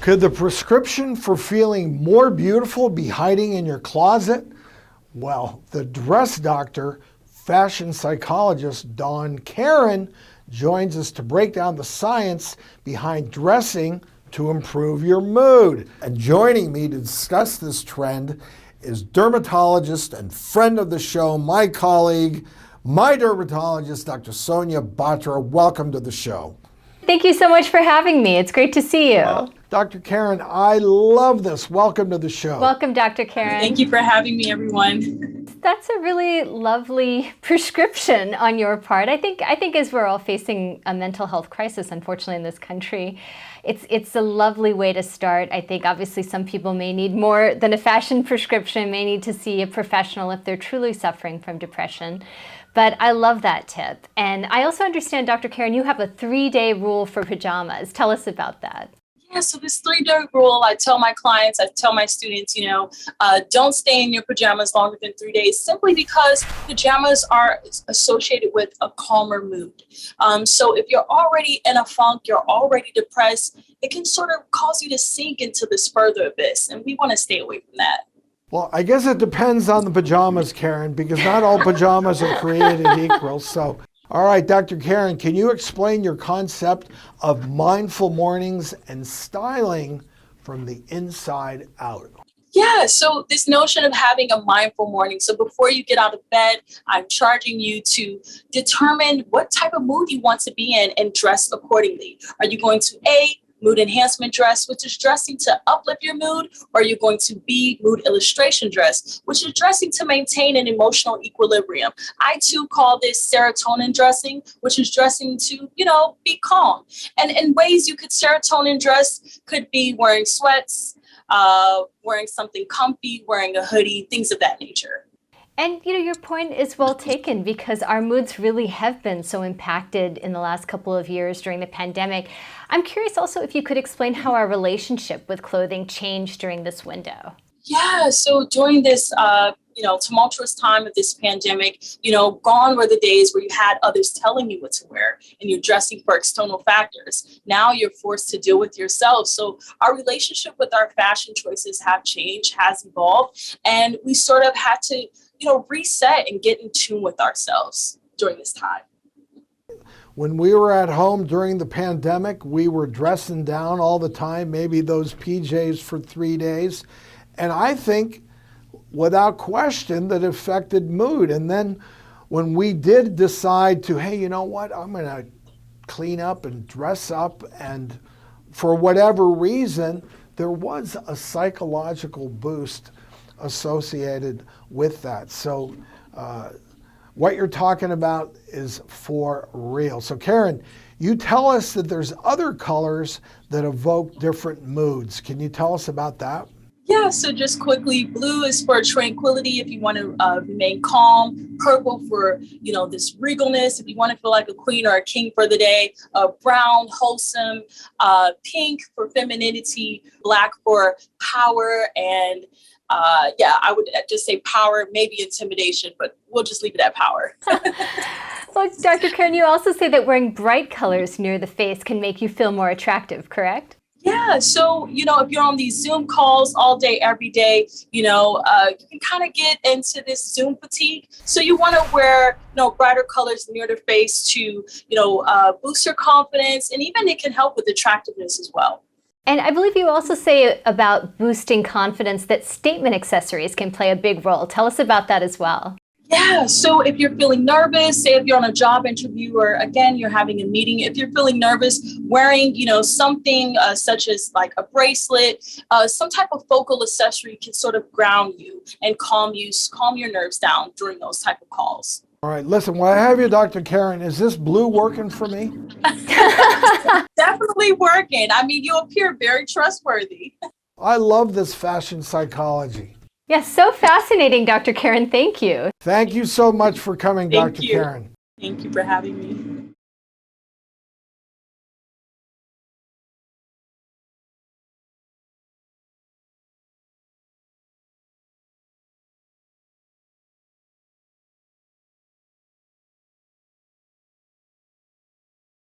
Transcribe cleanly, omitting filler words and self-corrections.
Could the prescription for feeling more beautiful be hiding in your closet? Well, the dress doctor, fashion psychologist Dawnn Karen joins us to break down the science behind dressing to improve your mood. And joining me to discuss this trend is dermatologist and friend of the show, my colleague, my dermatologist, Dr. SONIA BATRA. Welcome to the show. Thank you so much for having me. It's great to see you. Dr. Karen, I love this. Welcome to the show. Welcome, Dr. Karen. Thank you for having me, everyone. That's a really lovely prescription on your part. I think as we're all facing a mental health crisis, unfortunately, in this country, it's a lovely way to start. I think obviously some people may need more than a fashion prescription, may need to see a professional if they're truly suffering from depression. But I love that tip. And I also understand, Dr. Karen, you have a 3-day rule for pajamas. Tell us about that. Yeah, so this 3-day rule, I tell my clients, I tell my students, don't stay in your pajamas longer than 3 days, simply because pajamas are associated with a calmer mood. So if you're already in a funk, you're already depressed, it can sort of cause you to sink into this further abyss. And we want to stay away from that. Well, I guess it depends on the pajamas, Karen, because not all pajamas are created equal. So, all right, Dr. Karen, can you explain your concept of mindful mornings and styling from the inside out? Yeah, so this notion of having a mindful morning. So before you get out of bed, I'm charging you to determine what type of mood you want to be in and dress accordingly. Are you going to mood enhancement dress, which is dressing to uplift your mood, or you're going to be mood illustration dress, which is dressing to maintain an emotional equilibrium. I too call this serotonin dressing, which is dressing to, be calm. And in ways you could serotonin dress could be wearing sweats, wearing something comfy, wearing a hoodie, things of that nature. And your point is well taken, because our moods really have been so impacted in the last couple of years during the pandemic. I'm curious also if you could explain how our relationship with clothing changed during this window. Yeah, so during this tumultuous time of this pandemic, gone were the days where you had others telling you what to wear and you're dressing for external factors. Now you're forced to deal with yourself. So our relationship with our fashion choices have changed, has evolved, and we sort of had to reset and get in tune with ourselves during this time. When we were at home during the pandemic, we were dressing down all the time, maybe those PJs for 3 days. And I think, without question, that affected mood. And then when we did decide to, hey, you know what, I'm going to clean up and dress up, and for whatever reason, there was a psychological boost associated with that. So what you're talking about is for real. So Karen, you tell us that there's other colors that evoke different moods. Can you tell us about that? Yeah, so just quickly, blue is for tranquility if you want to remain calm. Purple for, this regalness if you want to feel like a queen or a king for the day. Brown, wholesome. Pink for femininity. Black for power. And I would just say power, maybe intimidation, but we'll just leave it at power. Well, Dr. Karen, you also say that wearing bright colors near the face can make you feel more attractive, correct? Yeah, so, if you're on these Zoom calls all day, every day, you can kind of get into this Zoom fatigue. So you want to wear, brighter colors near the face to, boost your confidence, and even it can help with attractiveness as well. And I believe you also say about boosting confidence that statement accessories can play a big role. Tell us about that as well. Yeah, so if you're feeling nervous, say if you're on a job interview or again, you're having a meeting, if you're feeling nervous, wearing, something such as like a bracelet, some type of focal accessory can sort of ground you and calm your nerves down during those type of calls. All right, listen, while I have you, Dr. Karen, is this blue working for me? Definitely working. I mean, you appear very trustworthy. I love this fashion psychology. Yes, so fascinating, Dr. Karen. Thank you. Thank you so much for coming, Thank Dr. you. Karen. Thank you for having me.